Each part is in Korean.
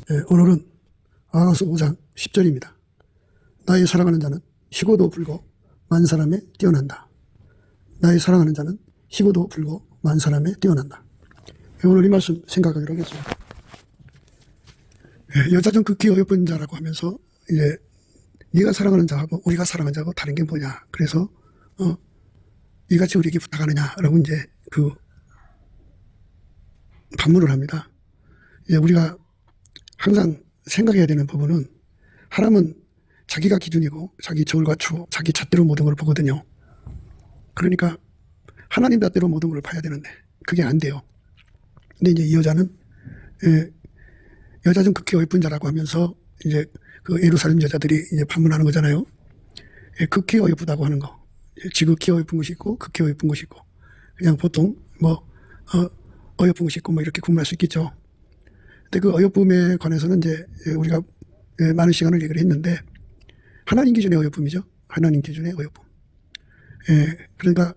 오늘은 아가서 5장 10절입니다. 나의 사랑하는 자는 희고도 불고 만 사람에 뛰어난다. 나의 사랑하는 자는 희고도 불고 만 사람에 뛰어난다. 오늘 이 말씀 생각하기로 하겠습니다. 여자 좀 극히 어여쁜 자라고 하면서 이제 네가 사랑하는 자하고 우리가 사랑하는 자하고 다른 게 뭐냐. 그래서 이같이 우리에게 부탁하느냐라고 이제 그 반문을 합니다. 우리가 항상 생각해야 되는 부분은 하나님은 자기가 기준이고 자기 저울과 추, 자기 잣대로 모든 걸 보거든요. 그러니까 하나님 잣대로 모든 걸 봐야 되는데 그게 안 돼요. 근데 이제 이 여자는 여자 좀 극히 어여쁜 자라고 하면서 이제 그 예루살렘 여자들이 이제 반문하는 거잖아요. 극히 어여쁘다고 하는 거, 지극히 어여쁜 것이 있고 극히 어여쁜 것이 있고, 그냥 보통 뭐 어여쁜 것이 있고 뭐 이렇게 구분할 수 있겠죠. 근데 그 어여쁨에 관해서는 이제 우리가 많은 시간을 얘기를 했는데 하나님 기준의 어여쁨이죠. 하나님 기준의 어여쁨. 그러니까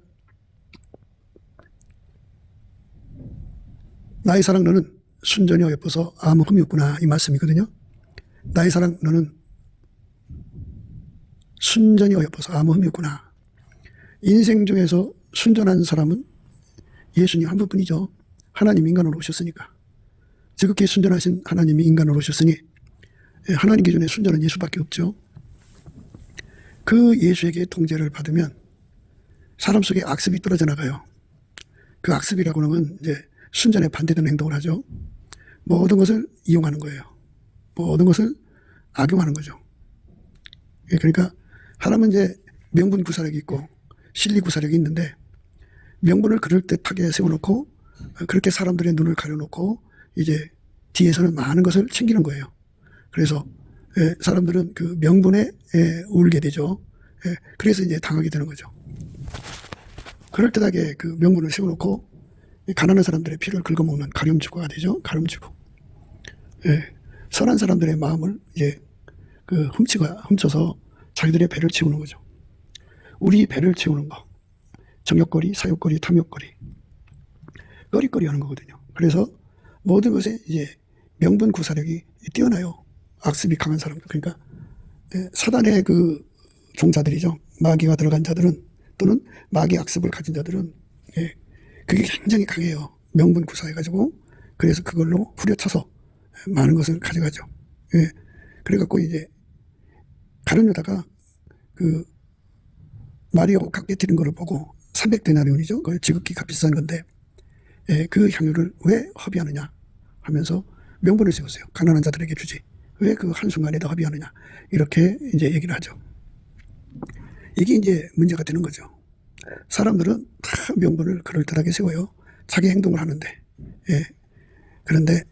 나의 사랑 너는 순전히 어여뻐서 아무 흠이 없구나 이 말씀이거든요. 나의 사랑 너는 순전히 어여뻐서 아무 흠이 없구나. 인생 중에서 순전한 사람은 예수님 한 분뿐이죠. 하나님 인간으로 오셨으니까. 지극히 순전하신 하나님이 인간으로 오셨으니 하나님 기준의 순전은 예수밖에 없죠. 그 예수에게 통제를 받으면 사람 속에 악습이 떨어져 나가요. 그 악습이라고 하는 건 이제 순전에 반대되는 행동을 하죠. 모든 것을 이용하는 거예요. 모든 것을 악용하는 거죠. 그러니까 하나님은 이제 명분 구사력이 있고 실리 구사력이 있는데 명분을 그럴듯하게 세워놓고 그렇게 사람들의 눈을 가려놓고 이제 뒤에서는 많은 것을 챙기는 거예요. 그래서 사람들은 그 명분에 울게 되죠. 그래서 이제 당하게 되는 거죠. 그럴듯하게 그 명분을 세워놓고 가난한 사람들의 피를 긁어먹는 가룟주고가 되죠. 가룟주고. 선한 사람들의 마음을 이제 그 훔쳐서 자기들의 배를 채우는 거죠. 우리 배를 채우는 거. 정욕거리, 사욕거리, 탐욕거리. 거리거리 하는 거거든요. 그래서 모든 것에 이제 명분 구사력이 뛰어나요. 악습이 강한 사람들. 그러니까 사단의 그 종자들이죠. 마귀가 들어간 자들은 또는 마귀 악습을 가진 자들은 그게 굉장히 강해요. 명분 구사해가지고 그래서 그걸로 후려쳐서 많은 것을 가져가죠. 그래갖고 이제 가룟유다가 그 마리아가 각 깨뜨린 거를 보고 300데나리온이죠. 그걸 지극히 값비싼 건데 그 향유를 왜 허비하느냐 하면서 명분을 세웠어요. 가난한 자들에게 주지. 왜 그 한순간에다 허비하느냐. 이렇게 이제 얘기를 하죠. 이게 이제 문제가 되는 거죠. 사람들은 다 명분을 그럴듯하게 세워요. 자기 행동을 하는데. 그런데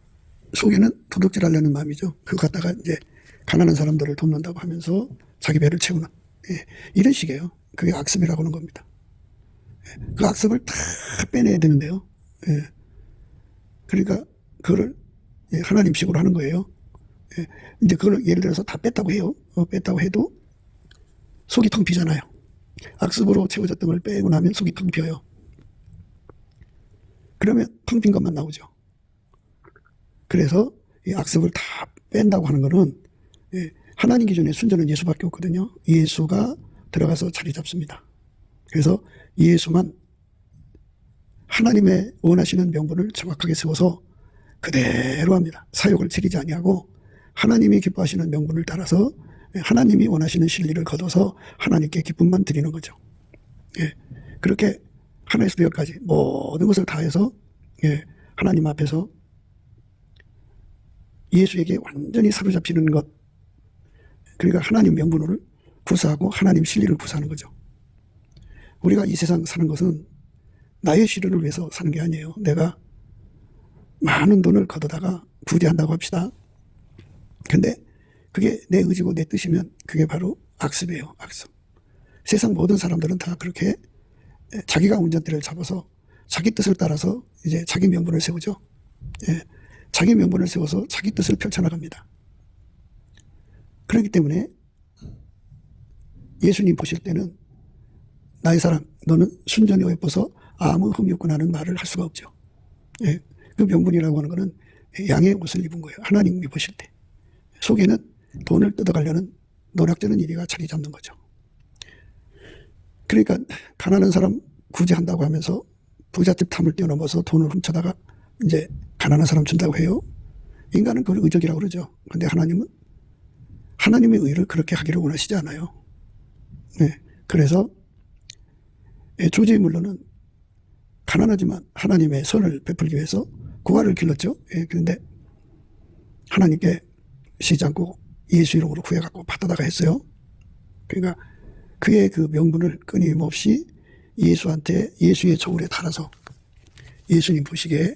속에는 도둑질 하려는 마음이죠. 그거 갖다가 이제 가난한 사람들을 돕는다고 하면서 자기 배를 채우는. 이런 식이에요. 그게 악습이라고 하는 겁니다. 그 악습을 다 빼내야 되는데요. 그러니까 그거를 하나님식으로 하는 거예요. 이제 그걸 예를 들어서 다 뺐다고 해요. 뺐다고 해도 속이 텅 비잖아요. 악습으로 채워졌던 걸 빼고 나면 속이 텅 비어요. 그러면 텅 빈 것만 나오죠. 그래서 이 악습을 다 뺀다고 하는 거는 하나님 기준의 순전은 예수밖에 없거든요. 예수가 들어가서 자리 잡습니다. 그래서 예수만 하나님의 원하시는 명분을 정확하게 세워서 그대로 합니다. 사욕을 지리지 아니하고 하나님이 기뻐하시는 명분을 따라서 하나님이 원하시는 진리를 거둬서 하나님께 기쁨만 드리는 거죠. 그렇게 하나에서 열까지 모든 것을 다해서 하나님 앞에서 예수에게 완전히 사로잡히는 것. 그러니까 하나님 명분을 구사하고 하나님 진리를 구사하는 거죠. 우리가 이 세상 사는 것은 나의 실현을 위해서 사는 게 아니에요. 내가 많은 돈을 걷어다가 부대한다고 합시다. 근데 그게 내 의지고 내 뜻이면 그게 바로 악습이에요. 악습. 세상 모든 사람들은 다 그렇게 자기가 운전대를 잡아서 자기 뜻을 따라서 이제 자기 명분을 세우죠. 자기 명분을 세워서 자기 뜻을 펼쳐나갑니다. 그렇기 때문에 예수님 보실 때는 나의 사랑 너는 순전히 어여뻐서 아무 흠이 없구나 하는 말을 할 수가 없죠. 그 명분이라고 하는 것은 양의 옷을 입은 거예요. 하나님이 보실 때. 속에는 돈을 뜯어가려는 노략질은 이리가 자리 잡는 거죠. 그러니까 가난한 사람 구제한다고 하면서 부잣집 탐을 뛰어넘어서 돈을 훔쳐다가 이제 가난한 사람 준다고 해요. 인간은 그걸 의적이라고 그러죠. 근데 하나님은 하나님의 의를 그렇게 하기를 원하시지 않아요. 네. 그래서 조지 물러는 가난하지만 하나님의 선을 베풀기 위해서 고아를 길렀죠. 그런데 하나님께 쉬지 않고 예수 이름으로 구해갖고 받아다가 했어요. 그러니까 그의 그 명분을 끊임없이 예수한테, 예수의 저울에 달아서 예수님 보시기에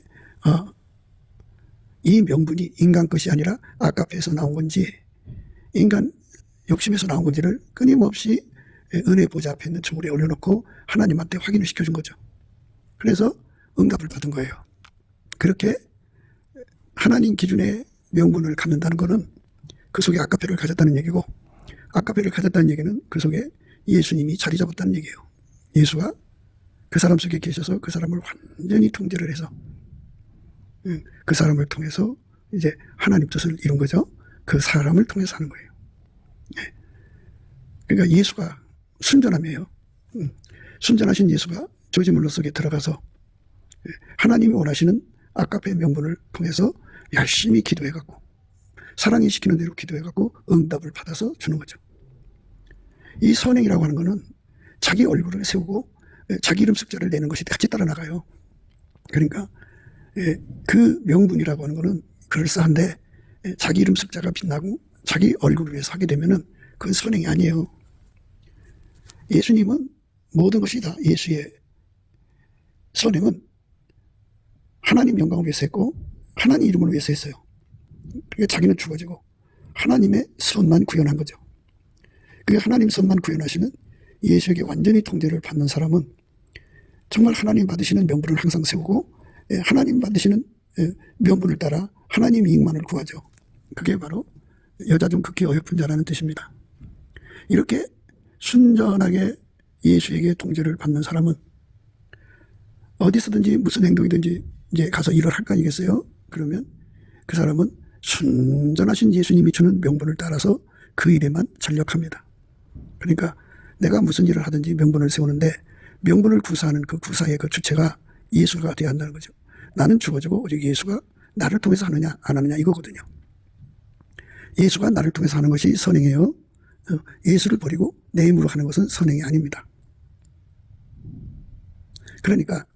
이 명분이 인간 것이 아니라 아까페에서 나온 건지 인간 욕심에서 나온 건지를 끊임없이 은혜 보좌 앞에 있는 저울에 올려놓고 하나님한테 확인을 시켜준 거죠. 그래서 응답을 받은 거예요. 그렇게 하나님 기준의 명분을 갖는다는 것은 그 속에 아까페를 가졌다는 얘기고, 아까페를 가졌다는 얘기는 그 속에 예수님이 자리 잡았다는 얘기예요. 예수가 그 사람 속에 계셔서 그 사람을 완전히 통제를 해서 그 사람을 통해서 이제 하나님 뜻을 이룬 거죠. 그 사람을 통해서 하는 거예요. 그러니까 예수가 순전함이에요. 순전하신 예수가 조지 물러 속에 들어가서 하나님이 원하시는 아까페의 명분을 통해서 열심히 기도해갖고 사랑이 시키는 대로 기도해갖고 응답을 받아서 주는 거죠. 이 선행이라고 하는 거는 자기 얼굴을 세우고 자기 이름 숫자를 내는 것이 같이 따라 나가요. 그러니까 그 명분이라고 하는 거는 그럴싸한데 자기 이름 숫자가 빛나고 자기 얼굴을 위해서 하게 되면은 그건 선행이 아니에요. 예수님은 모든 것이 다 예수의 선행은 하나님 영광을 위해서 했고 하나님 이름을 위해서 했어요. 그러니까 자기는 죽어지고 하나님의 선만 구현한 거죠. 그 하나님 선만 구현하시는 예수에게 완전히 통제를 받는 사람은 정말 하나님 받으시는 명분을 항상 세우고 하나님 받으시는 명분을 따라 하나님 이익만을 구하죠. 그게 바로 여자 중 극히 어여쁜 자라는 뜻입니다. 이렇게 순전하게 예수에게 통제를 받는 사람은 어디서든지 무슨 행동이든지 이제 가서 일을 할 거 아니겠어요? 그러면 그 사람은 순전하신 예수님이 주는 명분을 따라서 그 일에만 전력합니다. 그러니까 내가 무슨 일을 하든지 명분을 세우는데 명분을 구사하는 그 구사의 그 주체가 예수가 되어야 한다는 거죠. 나는 죽어지고 오직 예수가 나를 통해서 하느냐 안 하느냐 이거거든요. 예수가 나를 통해서 하는 것이 선행이에요. 예수를 버리고 내 힘으로 하는 것은 선행이 아닙니다. 그러니까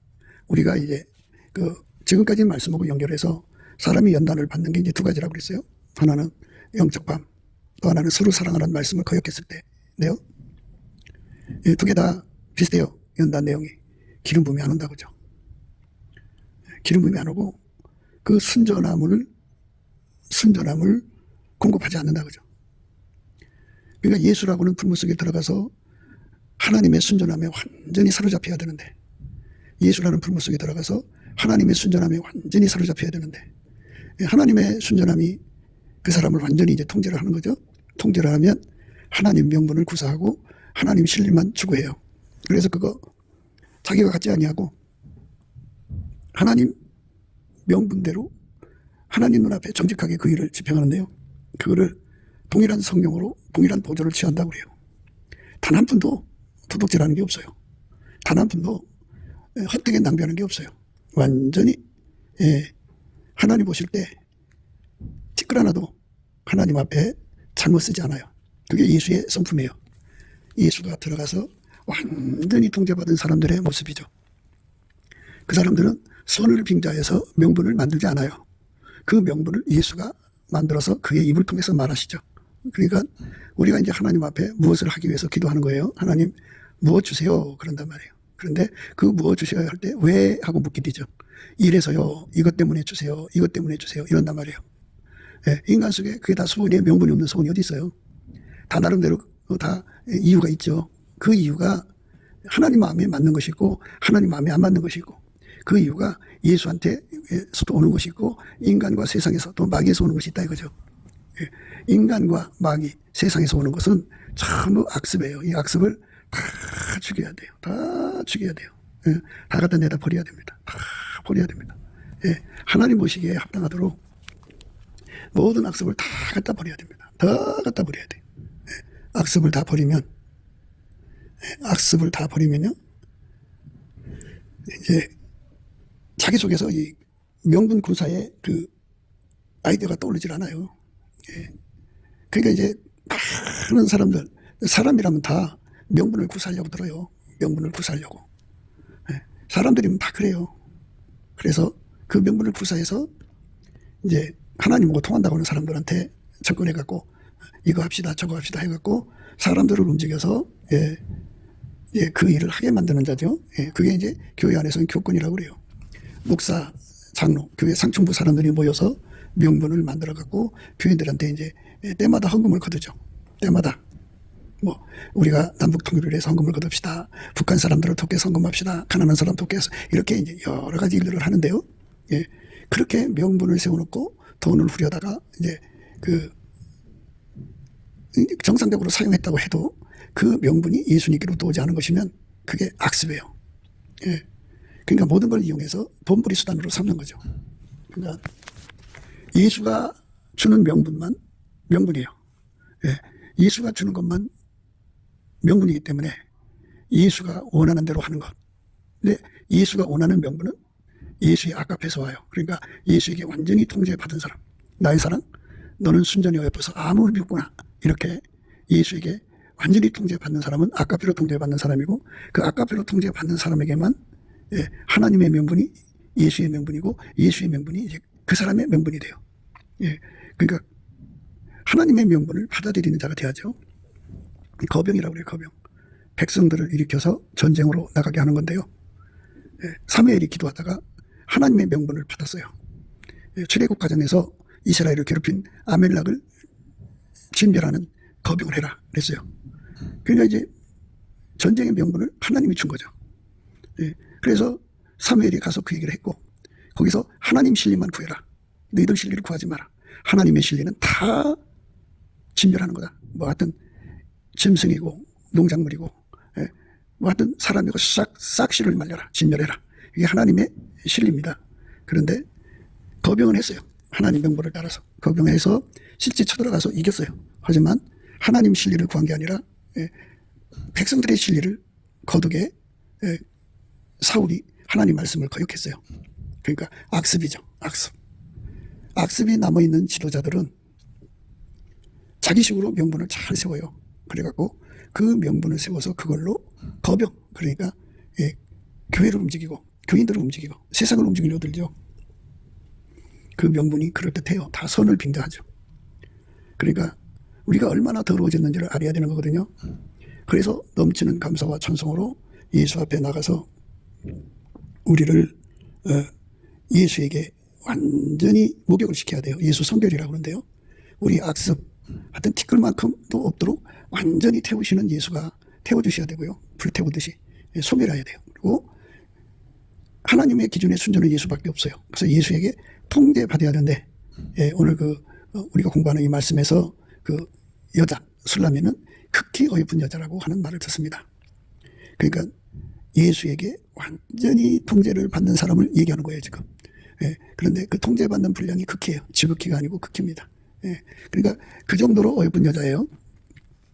우리가 이제 그 지금까지 말씀하고 연결해서 사람이 연단을 받는 게 이제 두 가지라고 그랬어요. 하나는 영적 밤, 또 하나는 서로 사랑하라는 말씀을 거역했을 때인데요. 두 개 다 비슷해요. 연단 내용이. 기름 부음이 안 온다고 그죠. 기름 부음이 안 오고 그 순전함을 공급하지 않는다 그죠. 그러니까 예수라고는 불문 속에 들어가서 하나님의 순전함에 완전히 사로잡혀야 되는데, 예수라는 불문 속에 들어가서 하나님의 순전함에 완전히 사로잡혀야 되는데, 하나님의 순전함이 그 사람을 완전히 이제 통제를 하는 거죠. 통제를 하면 하나님 명분을 구사하고 하나님 신림만 추구해요. 그래서 그거 자기가 갖지 아니하고 하나님 명분대로 하나님 눈앞에 정직하게 그 일을 집행하는데요. 그거를 동일한 성령으로 동일한 보조를 취한다고 그래요. 단 한 푼도 도둑질하는 게 없어요. 단 한 푼도 헛되게 낭비하는 게 없어요. 완전히 하나님 보실 때 티끌 하나도 하나님 앞에 잘못 쓰지 않아요. 그게 예수의 성품이에요. 예수가 들어가서 완전히 통제받은 사람들의 모습이죠. 그 사람들은 선을 빙자해서 명분을 만들지 않아요. 그 명분을 예수가 만들어서 그의 입을 통해서 말하시죠. 그러니까 우리가 이제 하나님 앞에 무엇을 하기 위해서 기도하는 거예요. 하나님 무엇 주세요. 그런단 말이에요. 그런데 그 무엇 주셔야 할 때 왜 하고 묻게 되죠. 이래서요. 이것 때문에 주세요. 이것 때문에 주세요. 이런단 말이에요. 인간 속에 그게 다 소원이에요. 명분이 없는 소원이 어디 있어요. 다 나름대로 다 이유가 있죠. 그 이유가 하나님 마음에 맞는 것이 있고 하나님 마음에 안 맞는 것이 있고, 그 이유가 예수한테서도 오는 것이 있고 인간과 세상에서 또 마귀에서 오는 것이 있다 이거죠. 인간과 마귀 세상에서 오는 것은 전부 악습이에요. 이 악습을 다 죽여야 돼요. 다 죽여야 돼요. 다 갖다 내다 버려야 됩니다. 다 버려야 됩니다. 하나님 보시기에 합당하도록 모든 악습을 다 갖다 버려야 됩니다. 다 갖다 버려야 돼. 악습을 다 버리면, 악습을 다 버리면요, 이제 자기 속에서 이 명분 구사의 그 아이디어가 떠오르질 않아요. 그러니까 이제 많은 사람들, 사람이라면 다 명분을 구사하려고 들어요. 명분을 구사하려고. 사람들이면 다 그래요. 그래서 그 명분을 구사해서 이제 하나님하고 통한다고 하는 사람들한테 접근해갖고 이거 합시다 저거 합시다 해갖고 사람들을 움직여서 그 일을 하게 만드는 자죠. 그게 이제 교회 안에서는 교권이라고 그래요. 목사, 장로, 교회 상층부 사람들이 모여서 명분을 만들어갖고 교인들한테 이제 때마다 헌금을 거두죠. 때마다. 뭐 우리가 남북 통일을 위해서 헌금을 거둡시다. 북한 사람들을 돕게해서 헌금합시다. 가난한 사람 돕게해서 이렇게 이제 여러 가지 일들을 하는데요. 그렇게 명분을 세워놓고 돈을 후려다가 이제 그 정상적으로 사용했다고 해도 그 명분이 예수님께로부터 오지 않은 것이면 그게 악습이에요. 그러니까 모든 걸 이용해서 돈벌이 수단으로 삼는 거죠. 그러니까 예수가 주는 명분만 명분이에요. 예수가 주는 것만 명분이기 때문에 예수가 원하는 대로 하는 것. 근데 예수가 원하는 명분은 예수의 아까페서 와요. 그러니까 예수에게 완전히 통제받은 사람. 나의 사랑, 너는 순전히 어여뻐서 아무 의미 없구나. 이렇게 예수에게 완전히 통제받는 사람은 아까페로 통제받는 사람이고 그 아까페로 통제받는 사람에게만 하나님의 명분이 예수의 명분이고 예수의 명분이 이제 그 사람의 명분이 돼요. 그러니까 하나님의 명분을 받아들이는 자가 돼야죠. 거병이라고 그래요. 거병. 백성들을 일으켜서 전쟁으로 나가게 하는 건데요. 사무엘이 기도하다가 하나님의 명분을 받았어요. 출애굽 과정에서 이스라엘을 괴롭힌 아멜락을 진멸하는 거병을 해라 그랬어요. 그러니까 이제 전쟁의 명분을 하나님이 준 거죠. 그래서 사무엘이 가서 그 얘기를 했고 거기서 하나님 진리만 구해라. 너희들 진리를 구하지 마라. 하나님의 진리는 다 진멸하는 거다. 뭐 하여튼 짐승이고 농작물이고 뭐 하여튼 사람이고 싹실을 말려라. 진멸해라. 이게 하나님의 진리입니다. 그런데 거병은 했어요. 하나님 명분을 따라서 거병해서 실제 쳐들어가서 이겼어요. 하지만 하나님 진리를 구한 게 아니라 백성들의 진리를 거두게 사울이 하나님 말씀을 거역했어요. 그러니까 악습이죠. 악습. 악습이 남아있는 지도자들은 자기식으로 명분을 잘 세워요. 그래갖고 그 명분을 세워서 그걸로 거병, 그러니까 교회를 움직이고 교인들을 움직이고 세상을 움직이려 들죠. 그 명분이 그럴듯해요. 다 선을 빙자하죠. 그러니까 우리가 얼마나 더러워졌는지를 알아야 되는 거거든요. 그래서 넘치는 감사와 찬송으로 예수 앞에 나가서 우리를 예수에게 완전히 목욕을 시켜야 돼요. 예수 성결이라고 하는데요. 우리 악습, 하여튼 티끌만큼도 없도록 완전히 태우시는 예수가 태워주셔야 되고요. 불태우듯이 소멸해야 돼요. 그리고 하나님의 기준에 순전한 예수밖에 없어요. 그래서 예수에게 통제받아야 하는데 오늘 우리가 공부하는 이 말씀에서 그 여자 술라미는 극히 어여쁜 여자라고 하는 말을 듣습니다. 그러니까 예수에게 완전히 통제를 받는 사람을 얘기하는 거예요 지금. 그런데 그 통제받는 분량이 극히예요. 지극히가 아니고 극히입니다. 그러니까 그 정도로 어여쁜 여자예요.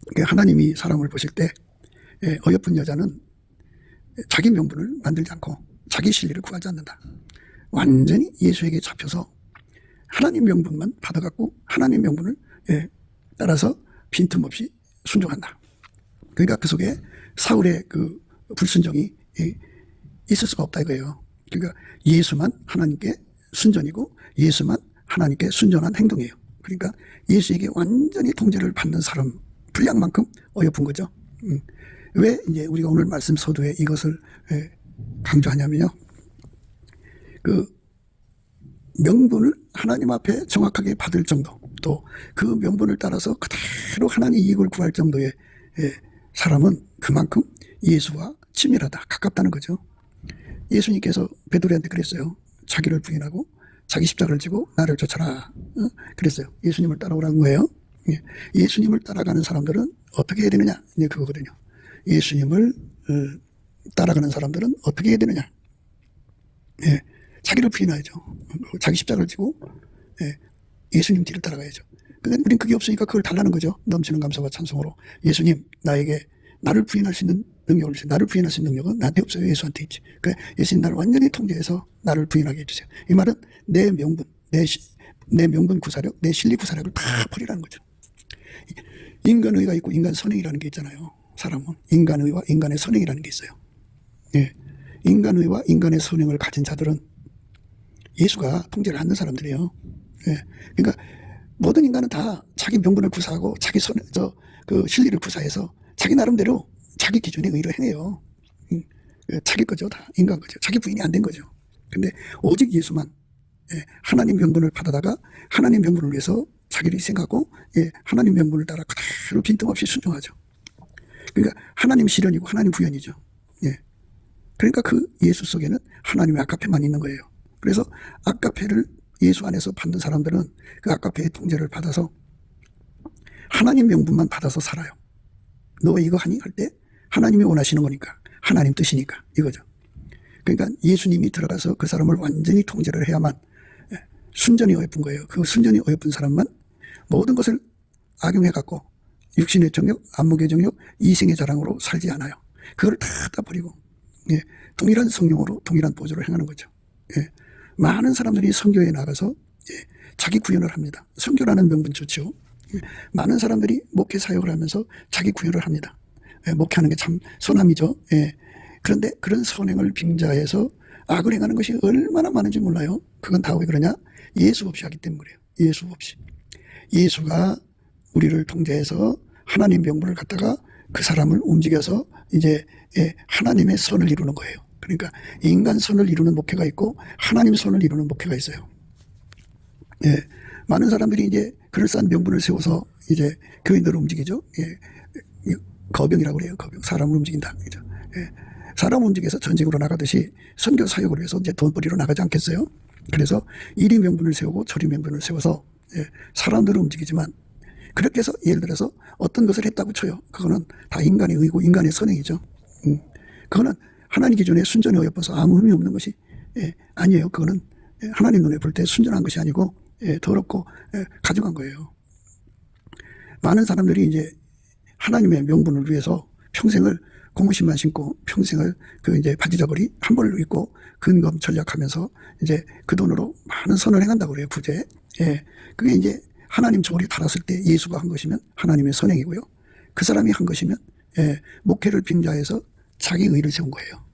그러니까 하나님이 사람을 보실 때 어여쁜 여자는 자기 명분을 만들지 않고 자기 진리를 구하지 않는다. 완전히 예수에게 잡혀서 하나님 명분만 받아갖고 하나님 명분을 따라서 빈틈없이 순종한다. 그러니까 그 속에 사울의 그 불순종이 있을 수가 없다 이거예요. 그러니까 예수만 하나님께 순전이고 예수만 하나님께 순전한 행동이에요. 그러니까 예수에게 완전히 통제를 받는 사람 분량만큼 어여쁜 거죠. 왜 이제 우리가 오늘 말씀 서두에 이것을 강조하냐면요. 그 명분을 하나님 앞에 정확하게 받을 정도, 또 그 명분을 따라서 그대로 하나님 이익을 구할 정도의 사람은 그만큼 예수와 친밀하다, 가깝다는 거죠. 예수님께서 베드로한테 그랬어요. 자기를 부인하고 자기 십자가를 지고 나를 쫓아라. 그랬어요. 예수님을 따라오라는 거예요. 예수님을 따라가는 사람들은 어떻게 해야 되느냐? 이제 그거거든요. 예수님을 따라가는 사람들은 어떻게 해야 되느냐? 자기를 부인하죠. 자기 십자가를 지고 예수님 뒤를 따라가야죠. 근데 우린 그게 없으니까 그걸 달라는 거죠. 넘치는 감사와 찬송으로. 예수님, 나에게 나를 부인할 수 있는 능력을 주세요. 나를 부인할 수 있는 능력은 나한테 없어요. 예수한테 있지. 그래, 예수님 나를 완전히 통제해서 나를 부인하게 해주세요. 이 말은 내 명분, 내 명분 구사력, 내 실리 구사력을 다 버리라는 거죠. 인간의가 있고 인간 선행이라는 게 있잖아요. 사람은 인간의와 인간의 선행이라는 게 있어요. 예. 인간의와 인간의 선행을 가진 자들은 예수가 통제를 하는 사람들이에요. 예. 그러니까 모든 인간은 다 자기 명분을 구사하고 자기 그 실리를 구사해서 자기 나름대로 자기 기준에 의로 행해요. 자기 거죠. 다 인간 거죠. 자기 부인이 안 된 거죠. 근데 오직 예수만 하나님 명분을 받아다가 하나님 명분을 위해서 자기를 희생하고 하나님 명분을 따라 그대로 빈틈없이 순종하죠. 그러니까 하나님 실현이고 하나님 부연이죠. 그러니까 그 예수 속에는 하나님의 아가페만 있는 거예요. 그래서 아가페를 예수 안에서 받는 사람들은 그 아가페의 통제를 받아서 하나님 명분만 받아서 살아요. 너 이거 하니? 할 때 하나님이 원하시는 거니까, 하나님 뜻이니까 이거죠. 그러니까 예수님이 들어가서 그 사람을 완전히 통제를 해야만 순전히 어여쁜 거예요. 그 순전히 어여쁜 사람만 모든 것을 악용해갖고 육신의 정욕, 안목의 정욕, 이생의 자랑으로 살지 않아요. 그걸 다 버리고 동일한 성령으로 동일한 보조를 행하는 거죠. 많은 사람들이 선교에 나가서 자기 구현을 합니다. 선교라는 명분 좋죠. 많은 사람들이 목회 사역을 하면서 자기 구현을 합니다. 목회하는 게 참 선함이죠. 그런데 그런 선행을 빙자해서 악을 행하는 것이 얼마나 많은지 몰라요. 그건 다 왜 그러냐? 예수 없이 하기 때문에 그래요. 예수 없이. 예수가 우리를 통제해서 하나님 명분을 갖다가 그 사람을 움직여서 이제 하나님의 선을 이루는 거예요. 그러니까 인간 선을 이루는 목회가 있고 하나님 선을 이루는 목회가 있어요. 많은 사람들이 이제 그럴싸한 명분을 세워서 이제 교인들을 움직이죠. 거병이라고 그래요. 거병. 사람을 움직인다. 그죠? 사람 움직여서 전쟁으로 나가듯이 선교 사역을 위해서 이제 돈벌이로 나가지 않겠어요? 그래서 이리 명분을 세우고 저리 명분을 세워서 사람들을 움직이지만 그렇게 해서 예를 들어서 어떤 것을 했다고 쳐요. 그거는 다 인간의 의고 인간의 선행이죠. 그거는 하나님 기준에 순전히 어여뻐서 아무 의미 없는 것이 아니에요. 그거는 하나님 눈에 볼 때 순전한 것이 아니고 더럽고 가증한 거예요. 많은 사람들이 이제 하나님의 명분을 위해서 평생을 고무신만 신고 평생을 그 이제 바지저고리 한 벌로 입고 근검 전략하면서 이제 그 돈으로 많은 선을 행한다고 그래요. 부재. 그게 이제 하나님 조리 달았을 때 예수가 한 것이면 하나님의 선행이고요. 그 사람이 한 것이면 목회를 빙자해서 자기 의를 세운 거예요.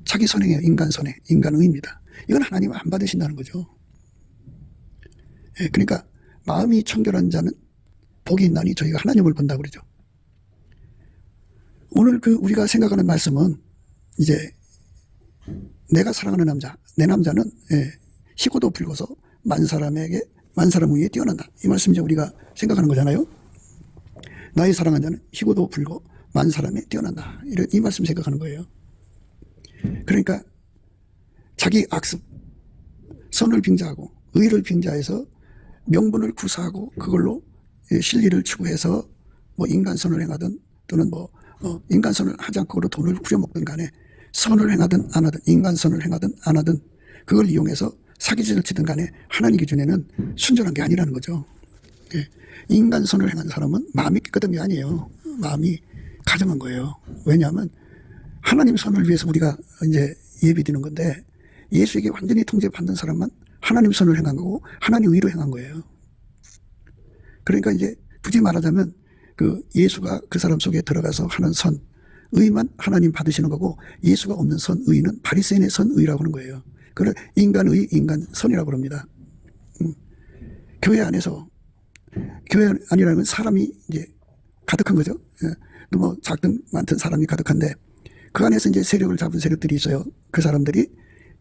자기 선행이에요. 인간 선행, 인간 의입니다. 이건 하나님 안 받으신다는 거죠. 그러니까 마음이 청결한 자는 복이 있나니 저희가 하나님을 본다고 그러죠. 오늘 그 우리가 생각하는 말씀은 이제 내가 사랑하는 남자, 내 남자는 희고도 불고서 만 사람 위에 뛰어난다. 이 말씀 이제 우리가 생각하는 거잖아요. 나의 사랑하는 자는 희고도 불고 만 사람에 뛰어난다. 이 말씀 생각하는 거예요. 그러니까 자기 악습, 선을 빙자하고 의를 빙자해서 명분을 구사하고 그걸로 실리를 추구해서 뭐 인간선을 행하든 또는 뭐 인간선을 하지 않고 돈을 후려먹든 간에 선을 행하든 안 하든 인간선을 행하든 안 하든 그걸 이용해서 사기질을 치든 간에 하나님 기준에는 순전한 게 아니라는 거죠. 인간선을 행하는 사람은 마음이 깨끗한 게 아니에요. 마음이 가정한 거예요. 왜냐하면 하나님 선을 위해서 우리가 이제 예비드리는 건데 예수에게 완전히 통제받는 사람만 하나님 선을 행한 거고 하나님 의로 행한 거예요. 그러니까 이제 굳이 말하자면 그 예수가 그 사람 속에 들어가서 하는 선, 의만 하나님 받으시는 거고 예수가 없는 선, 의는 바리새인의 선, 의라고 하는 거예요. 그걸 인간의, 인간선이라고 합니다. 교회 안에서, 교회 안이라는 사람이 이제 가득한 거죠. 뭐 작든 많든 사람이 가득한데 그 안에서 이제 세력을 잡은 세력들이 있어요. 그 사람들이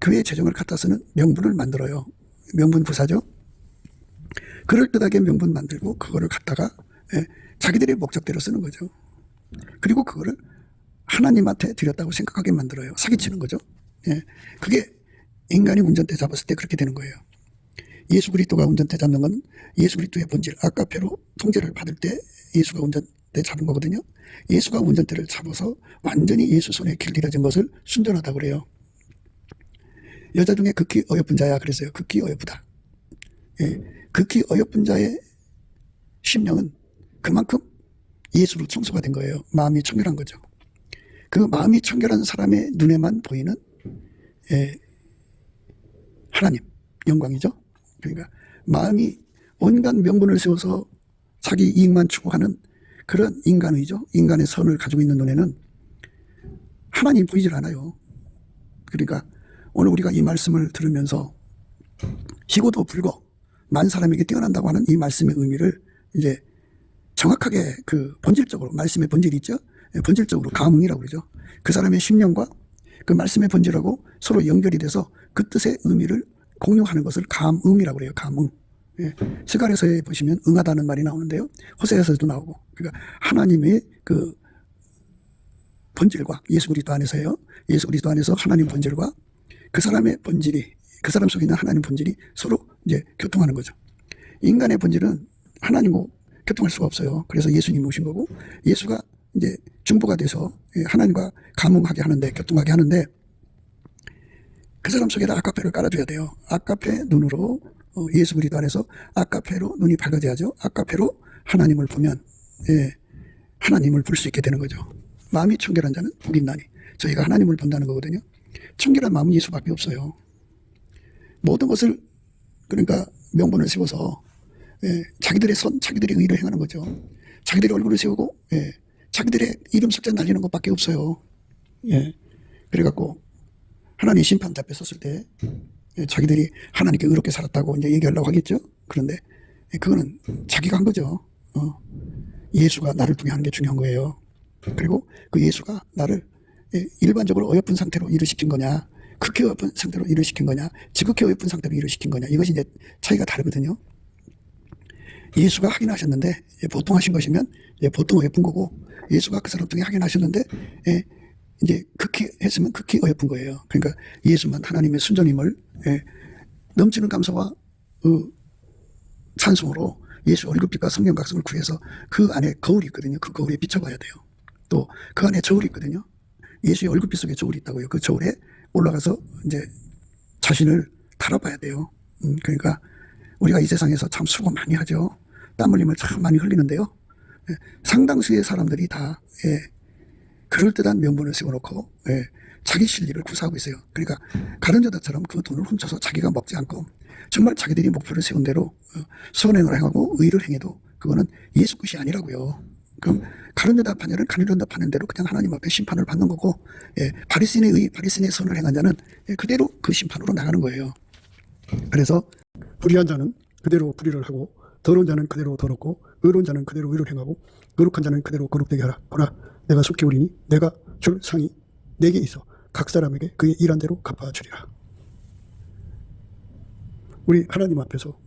교회 재정을 갖다 쓰는 명분을 만들어요. 명분 부사죠. 그럴듯하게 명분 만들고 그거를 갖다가 자기들의 목적대로 쓰는 거죠. 그리고 그거를 하나님한테 드렸다고 생각하게 만들어요. 사기치는 거죠. 그게 인간이 운전대 잡았을 때 그렇게 되는 거예요. 예수 그리스도가 운전대 잡는 건 예수 그리스도의 본질, 아가페로 통제를 받을 때 예수가 운전대 잡은 거거든요. 예수가 운전대를 잡아서 완전히 예수 손에 길들여진 것을 순전하다고 그래요. 여자 중에 극히 어여쁜 자야 그랬어요. 극히 어여쁘다. 극히 어여쁜 자의 심령은 그만큼 예수로 청소가 된 거예요. 마음이 청결한 거죠. 그 마음이 청결한 사람의 눈에만 보이는 하나님 영광이죠. 그러니까 마음이 온갖 명분을 세워서 자기 이익만 추구하는 그런 인간의죠. 인간의 선을 가지고 있는 눈에는 하나님 보이질 않아요. 그러니까 오늘 우리가 이 말씀을 들으면서 희고도 불고 만 사람에게 뛰어난다고 하는 이 말씀의 의미를 이제 정확하게 그 본질적으로, 말씀의 본질이 있죠. 본질적으로 감흥이라고 그러죠. 그 사람의 심령과 그 말씀의 본질하고 서로 연결이 돼서 그 뜻의 의미를 공유하는 것을 감응이라고 그래요. 감응. 스가랴서에 보시면 응하다는 말이 나오는데요. 호세아서도 나오고. 그러니까 하나님의 그 본질과 예수 그리스도 안에서요. 예수 그리스도 안에서 하나님 본질과 그 사람의 본질이, 그 사람 속에 있는 하나님 본질이 서로 이제 교통하는 거죠. 인간의 본질은 하나님과 교통할 수가 없어요. 그래서 예수님이 오신 거고, 예수가 이제 중보가 돼서 하나님과 감흥하게 하는데, 교통하게 하는데, 그 사람 속에다 아까페를 깔아줘야 돼요. 아까페 눈으로, 예수 그리스도 안에서 아까페로 눈이 밝아져야죠. 아까페로 하나님을 보면, 하나님을 볼 수 있게 되는 거죠. 마음이 청결한 자는 복이 있나니. 저희가 하나님을 본다는 거거든요. 청결한 마음은 예수밖에 없어요. 모든 것을, 그러니까 명분을 세워서 자기들의 선, 자기들의 의를 행하는 거죠. 자기들의 얼굴을 세우고 자기들의 이름 숫자 날리는 것밖에 없어요. 그래갖고 하나님 심판 앞에 섰을 때 자기들이 하나님께 의롭게 살았다고 이제 얘기하려고 하겠죠. 그런데 그거는 자기가 한 거죠. 예수가 나를 보게 하는 게 중요한 거예요. 그리고 그 예수가 나를 일반적으로 어여쁜 상태로 일을 시킨 거냐, 극히 어여쁜 상태로 일을 시킨 거냐, 지극히 어여쁜 상태로 일을 시킨 거냐, 이것이 이제 차이가 다르거든요. 예수가 확인하셨는데 보통 하신 것이면 보통 어여쁜 거고, 예수가 그 사람 중에 확인하셨는데 이제 극히 했으면 극히 어여쁜 거예요. 그러니까 예수만 하나님의 순전임을 넘치는 감사와 찬송으로 예수 얼굴빛과 성령 각성을 구해서 그 안에 거울이 있거든요. 그 거울에 비춰봐야 돼요. 또 그 안에 저울이 있거든요. 예수의 얼굴빛 속에 저울이 있다고요. 그 저울에 올라가서 이제 자신을 달아봐야 돼요. 그러니까 우리가 이 세상에서 참 수고 많이 하죠. 땀 흘림을 참 많이 흘리는데요. 상당수의 사람들이 다 그럴듯한 명분을 세워놓고 자기 실리를 구사하고 있어요. 그러니까 가련저다처럼 그 돈을 훔쳐서 자기가 먹지 않고 정말 자기들이 목표를 세운 대로 선행을 행하고 의를 행해도 그거는 예수 것이 아니라고요. 그럼 가련저다 파녀는 가련저다 파는 대로 그냥 하나님 앞에 심판을 받는 거고, 바리새인의 의, 바리새인의 선을 행한 자는 그대로 그 심판으로 나가는 거예요. 그래서 불의한 자는 그대로 불의를 하고, 더러운 자는 그대로 더럽고, 의로운 자는 그대로 의를 행하고, 거룩한 자는 그대로 거룩되게 하라. 보라, 내가 속히 오리니 내가 줄 상이 내게 있어 각 사람에게 그의 일한 대로 갚아주리라. 우리 하나님 앞에서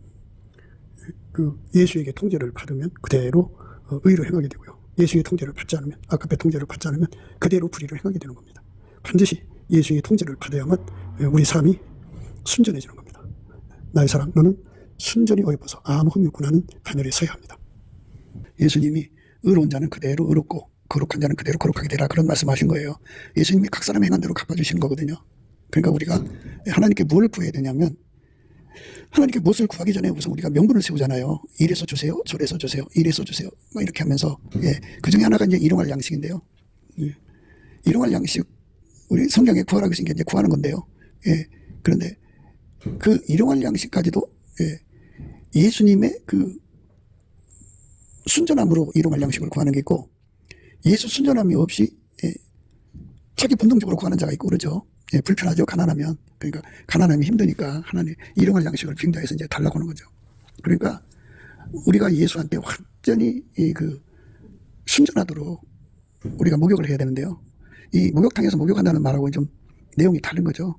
그 예수에게 통제를 받으면 그대로 의를 행하게 되고요. 예수의 통제를 받지 않으면, 아까의 통제를 받지 않으면 그대로 불의를 행하게 되는 겁니다. 반드시 예수의 통제를 받아야만 우리 삶이 순전해지는 겁니다. 나의 사랑, 너는 순전히 어여뻐서 아무 흠이 없고 나는 하늘에 서야 합니다. 예수님이 의로운 자는 그대로 의롭고 거룩한 자는 그대로 거룩하게 되라, 그런 말씀하신 거예요. 예수님이 각 사람 행한 대로 갚아주시는 거거든요. 그러니까 우리가 하나님께 뭘 구해야 되냐면, 하나님께 무엇을 구하기 전에 우선 우리가 명분을 세우잖아요. 이래서 주세요, 저래서 주세요, 이래서 주세요, 막 이렇게 하면서 그 중에 하나가 이제 일용할 양식인데요. 일용할 양식, 우리 성경에 구하라고 하신 게 이제 구하는 건데요. 그런데 그 일용할 양식까지도 예수님의 그 순전함으로 일용할 양식을 구하는 게 있고, 예수 순전함이 없이 자기 본능적으로 구하는 자가 있고 그러죠. 불편하죠, 가난하면. 그러니까 가난하면 힘드니까 하나님 일용할 양식을 빙자해서 이제 달라고 하는 거죠. 그러니까 우리가 예수한테 완전히 그 순전하도록 우리가 목욕을 해야 되는데요. 이 목욕탕에서 목욕한다는 말하고 좀 내용이 다른 거죠.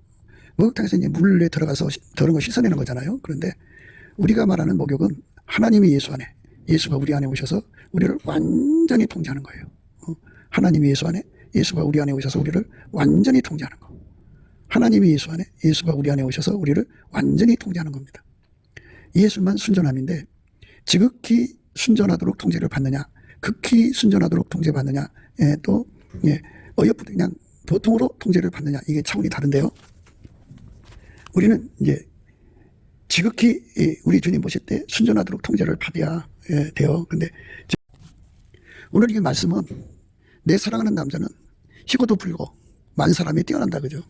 목욕탕에서 이제 물에 들어가서 더러운 거 씻어내는 거잖아요. 그런데 우리가 말하는 목욕은 하나님이 예수 안에, 예수가 우리 안에 오셔서 우리를 완전히 통제하는 거예요. 하나님이 예수 안에, 예수가 우리 안에 오셔서 우리를 완전히 통제하는 거. 하나님이 예수 안에, 예수가 우리 안에 오셔서 우리를 완전히 통제하는 겁니다. 예수만 순전함인데 지극히 순전하도록 통제를 받느냐, 극히 순전하도록 통제받느냐, 또 어여쁘 그냥 보통으로 통제를 받느냐, 이게 차원이 다른데요. 우리는 이제 지극히 우리 주님 보실 때 순전하도록 통제를 받아야 돼요. 근데 오늘 이 말씀은 내 사랑하는 남자는 희고도 불고 만사람이 뛰어난다, 그죠?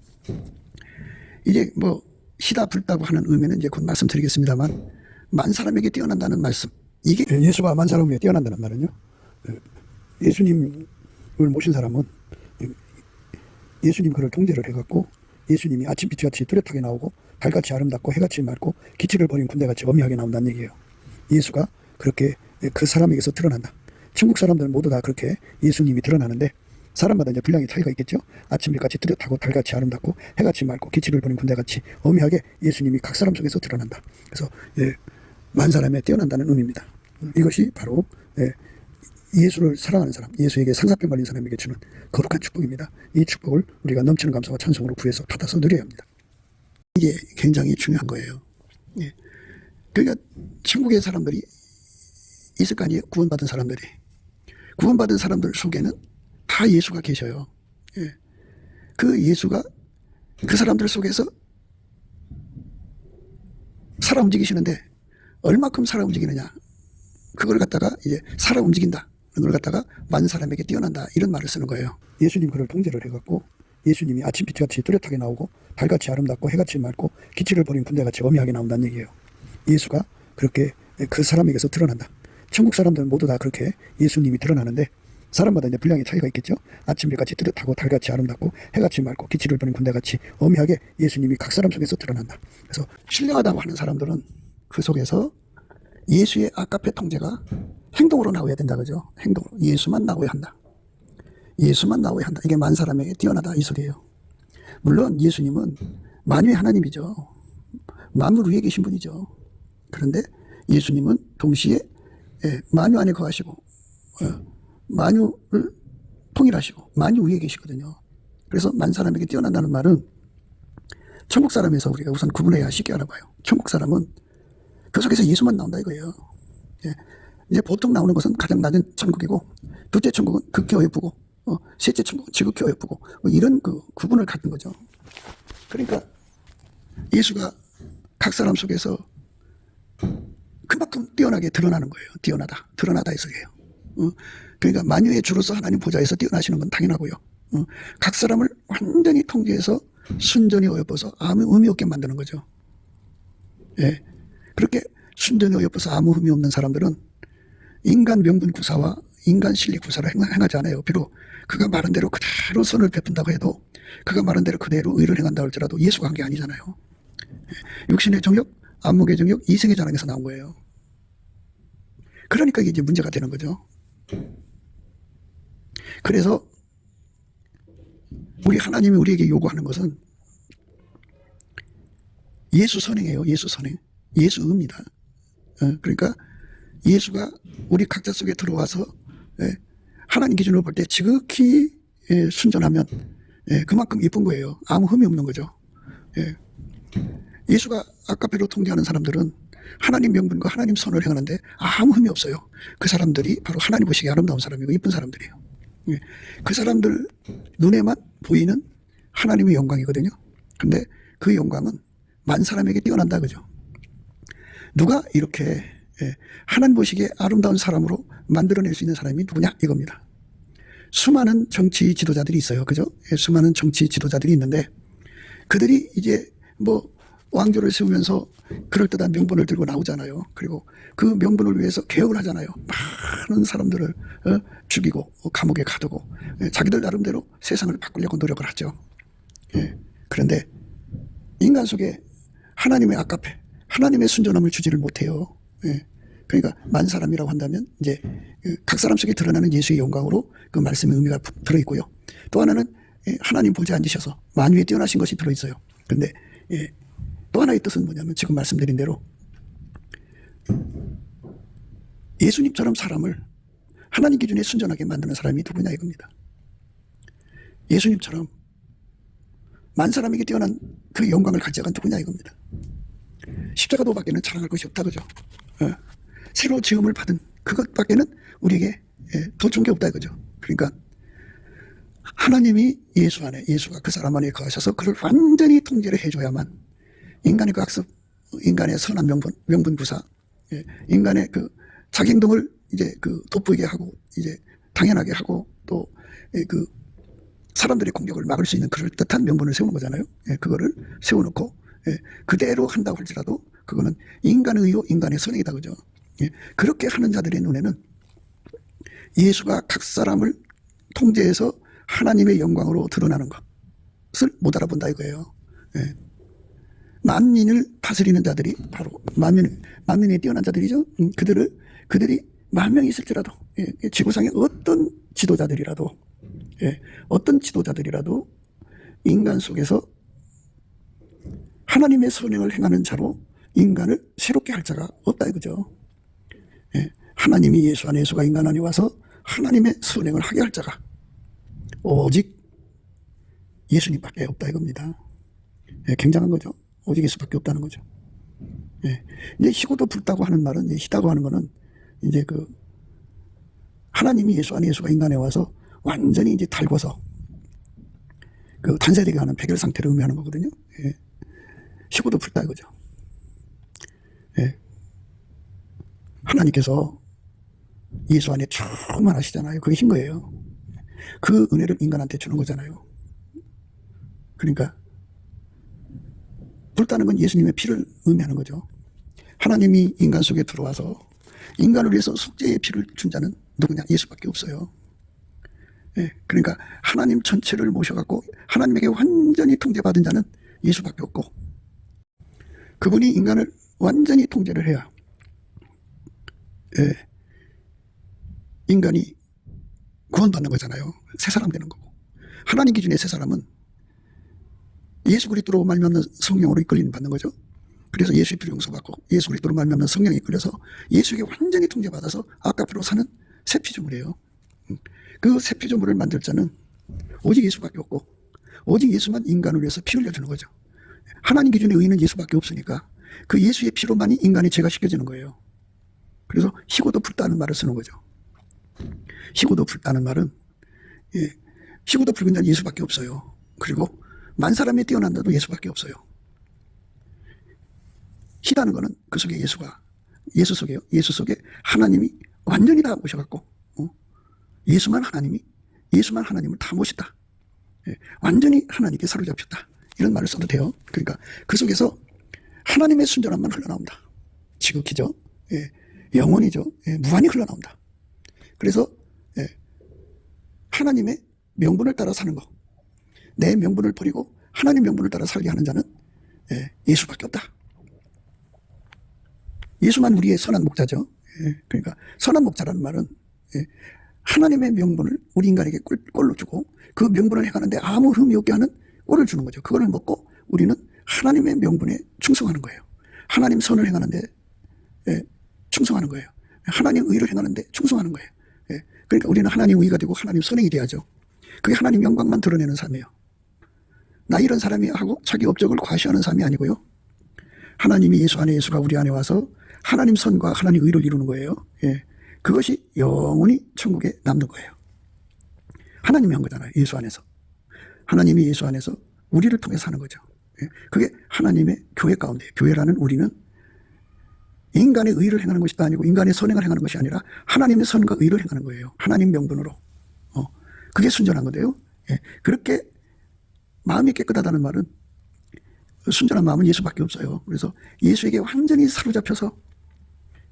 이제 뭐 희다 불다고 하는 의미는 이제 곧 말씀드리겠습니다만, 만사람에게 뛰어난다는 말씀, 이게 예수가 만사람에게 뛰어난다는 말은요, 예수님을 모신 사람은 예수님 그를 통제를 해갖고 예수님이 아침빛이 같이 뚜렷하게 나오고 달같이 아름답고 해같이 맑고 기치를 버린 군대같이 엄미하게 나온다는 얘기예요. 예수가 그렇게 그 사람에게서 드러난다. 천국 사람들은 모두 다 그렇게 예수님이 드러나는데, 사람마다 이제 분량의 차이가 있겠죠. 아침빛같이 뚜렷하고 달같이 아름답고 해같이 맑고 기치를 버린 군대같이 엄미하게 예수님이 각 사람 속에서 드러난다. 그래서 만사람에 뛰어난다는 의미입니다. 이것이 바로 예수를 사랑하는 사람, 예수에게 상사병 걸린 사람에게 주는 거룩한 축복입니다. 이 축복을 우리가 넘치는 감사와 찬송으로 구해서 받아서 누려야 합니다. 이게 굉장히 중요한 거예요. 그러니까 천국의 사람들이 있을 거 아니에요. 구원받은 사람들이. 구원받은 사람들 속에는 다 예수가 계셔요. 그 예수가 그 사람들 속에서 살아 움직이시는데, 얼마큼 살아 움직이느냐, 그걸 갖다가 이제 살아 움직인다, 그걸 갖다가 만사람에게 뛰어난다, 이런 말을 쓰는 거예요. 예수님 그를 통제를 해갖고 예수님이 아침빛같이 뚜렷하게 나오고 달같이 아름답고 해같이 맑고 기치를 버린 군대같이 엄미하게 나온다는 얘기예요. 예수가 그렇게 그 사람에게서 드러난다. 천국 사람들은 모두 다 그렇게 예수님이 드러나는데, 사람마다 이제 분량의 차이가 있겠죠. 아침빛같이 뚜렷하고 달같이 아름답고 해같이 맑고 기치를 버린 군대같이 엄미하게 예수님이 각 사람 속에서 드러난다. 그래서 신령하다고 하는 사람들은 그 속에서 예수의 아까페 통제가 행동으로 나와야 된다, 그죠? 행동으로. 예수만 나와야 한다. 예수만 나와야 한다. 이게 만사람에게 뛰어나다, 이 소리예요. 물론 예수님은 만유의 하나님이죠. 만물 위에 계신 분이죠. 그런데 예수님은 동시에 만유 안에 거하시고 만유를 통일하시고 만유 위에 계시거든요. 그래서 만사람에게 뛰어난다는 말은 천국 사람에서 우리가 우선 구분해야 쉽게 알아봐요. 천국 사람은 그 속에서 예수만 나온다, 이거예요. 이제 보통 나오는 것은 가장 낮은 천국이고, 둘째 천국은 극히 어여쁘고, 셋째 천국은 지극히 어여쁘고, 뭐 이런 그 구분을 갖는 거죠. 그러니까 예수가 각 사람 속에서 그만큼 뛰어나게 드러나는 거예요. 뛰어나다, 드러나다 해서예요. 그러니까 만유의 주로서 하나님 보좌에서 뛰어나시는 건 당연하고요. 각 사람을 완전히 통제해서 순전히 어여뻐서 아무 의미 없게 만드는 거죠. 그렇게 순전히 어여뻐서 아무 의미 없는 사람들은 인간 명분 구사와 인간 실리 구사를 행하지 않아요. 비록 그가 말한 대로 그대로 선을 베푼다고 해도, 그가 말한 대로 그대로 의를 행한다 할지라도 예수가 한 게 아니잖아요. 육신의 정욕, 안목의 정욕, 이생의 자랑에서 나온 거예요. 그러니까 이게 이제 문제가 되는 거죠. 그래서 우리 하나님이 우리에게 요구하는 것은 예수 선행이에요. 예수 선행. 예수입니다. 그러니까 예수가 우리 각자 속에 들어와서 하나님 기준으로 볼 때 지극히 순전하면 그만큼 예쁜 거예요. 아무 흠이 없는 거죠. 예수가 아까페로 통제하는 사람들은 하나님 명분과 하나님 선을 행하는데 아무 흠이 없어요. 그 사람들이 바로 하나님 보시기에 아름다운 사람이고 예쁜 사람들이에요. 그 사람들 눈에만 보이는 하나님의 영광이거든요. 근데 그 영광은 만 사람에게 뛰어난다, 그죠? 누가 이렇게 하나님 보시기에 아름다운 사람으로 만들어낼 수 있는 사람이 누구냐, 이겁니다. 수많은 정치 지도자들이 있어요, 그죠? 수많은 정치 지도자들이 있는데, 그들이 이제 뭐 왕조를 세우면서 그럴듯한 명분을 들고 나오잖아요. 그리고 그 명분을 위해서 개혁을 하잖아요. 많은 사람들을 죽이고 감옥에 가두고 자기들 나름대로 세상을 바꾸려고 노력을 하죠. 그런데 인간 속에 하나님의 아까페, 하나님의 순전함을 주지를 못해요. 그러니까 만 사람이라고 한다면 이제 각 사람 속에 드러나는 예수의 영광으로 그 말씀의 의미가 들어있고요. 또 하나는 하나님 보좌에 앉으셔서 만유에 뛰어나신 것이 들어있어요. 그런데 또 하나의 뜻은 뭐냐면 지금 말씀드린 대로 예수님처럼 사람을 하나님 기준에 순전하게 만드는 사람이 누구냐, 이겁니다. 예수님처럼 만 사람에게 뛰어난 그 영광을 가져간 누구냐, 이겁니다. 십자가도밖에는 자랑할 것이 없다, 그죠? 새로 지음을 받은 그것밖에는 우리에게 더 좋은 게 없다, 그죠? 그러니까 하나님이 예수 안에, 예수가 그 사람 안에 거하셔서 그를 완전히 통제를 해줘야만 인간의 그 악습, 인간의 선한 명분부사, 예, 인간의 그 자기 행동을 이제 그 돋보이게 하고 이제 당연하게 하고 또 그 사람들의 공격을 막을 수 있는 그럴 듯한 명분을 세우는 거잖아요. 예, 그거를 세워놓고 그대로 한다고 할지라도 그거는 인간의 의요 인간의 선행이다 그죠. 예, 그렇게 하는 자들의 눈에는 예수가 각 사람을 통제해서 하나님의 영광으로 드러나는 것을 못 알아본다 이거예요. 예. 만민을 다스리는 자들이 바로 만민에 뛰어난 자들이죠. 그들이 10,000명이 있을지라도 지구상의 어떤 지도자들이라도 어떤 지도자들이라도 인간 속에서 하나님의 선행을 행하는 자로 인간을 새롭게 할 자가 없다 이거죠. 하나님이 예수 안에 예수가 인간 안에 와서 하나님의 선행을 하게 할 자가 오직 예수님밖에 없다 이겁니다. 굉장한 거죠. 오직 예수밖에 없다는 거죠. 이제 희고도 붉다고 하는 말은 희다고 하는 거는 이제 그 하나님이 예수 안에 예수가 인간에 와서 완전히 이제 달궈서 그 단세되게 하는 백열 상태를 의미하는 거거든요. 희고도 붉다 이거죠. 하나님께서 예수 안에 충만하시잖아요. 그게 흰 거예요. 그 은혜를 인간한테 주는 거잖아요. 그러니까 붉다는 건 예수님의 피를 의미하는 거죠. 하나님이 인간 속에 들어와서 인간을 위해서 속죄의 피를 준 자는 누구냐? 예수밖에 없어요. 그러니까 하나님 전체를 모셔갖고 하나님에게 완전히 통제받은 자는 예수밖에 없고 그분이 인간을 완전히 통제를 해야 인간이 구원받는 거잖아요. 새 사람 되는 거고. 하나님 기준의 새 사람은 예수 그리스도로 말미암는 성령으로 이끌림 받는 거죠. 그래서 예수의 피를 용서받고 예수 그리스도로 말미암는 성령이 이끌려서 예수에게 완전히 통제받아서 아까피로 사는 새 피조물이에요. 그 새 피조물을 만들 자는 오직 예수밖에 없고 오직 예수만 인간을 위해서 피 흘려주는 거죠. 하나님 기준의 의는 예수밖에 없으니까 그 예수의 피로만이 인간의 죄가 씻겨지는 거예요. 그래서 희고도 붉다는 말을 쓰는 거죠. 희고도 붉다는 말은 희고도 붉은 자는 예수밖에 없어요. 그리고 만 사람에 뛰어난다도 예수밖에 없어요. 희다는 거는 그 속에 예수 속에 하나님이 완전히 다 모셔갖고 예수만 하나님을 다 모셨다. 완전히 하나님께 사로잡혔다. 이런 말을 써도 돼요. 그러니까 그 속에서 하나님의 순전함만 흘러나온다. 지극히죠. 영원히죠. 무한히 흘러나온다. 그래서 하나님의 명분을 따라 사는 거. 내 명분을 버리고 하나님 명분을 따라 살게 하는 자는 예수밖에 없다. 예수만 우리의 선한 목자죠. 그러니까 선한 목자라는 말은 하나님의 명분을 우리 인간에게 꼴로 주고 그 명분을 행하는데 아무 흠이 없게 하는 꼴을 주는 거죠. 그거를 먹고 우리는 하나님의 명분에 충성하는 거예요. 하나님 선을 행하는데 충성하는 거예요. 하나님 의를 행하는데 충성하는 거예요. 그러니까 우리는 하나님 의가 되고 하나님 선행이 돼야죠. 그게 하나님 영광만 드러내는 삶이에요. 나 이런 사람이 하고 자기 업적을 과시하는 삶이 아니고요. 하나님이 예수 안에 예수가 우리 안에 와서 하나님 선과 하나님 의를 이루는 거예요. 그것이 영원히 천국에 남는 거예요. 하나님이 한 거잖아요. 예수 안에서. 하나님이 예수 안에서 우리를 통해서 하는 거죠. 그게 하나님의 교회 가운데, 교회라는 우리는 인간의 의를 행하는 것이 아니고 인간의 선행을 행하는 것이 아니라 하나님의 선과 의를 행하는 거예요. 하나님 명분으로. 그게 순전한 건데요. 그렇게 마음이 깨끗하다는 말은 순전한 마음은 예수밖에 없어요. 그래서 예수에게 완전히 사로잡혀서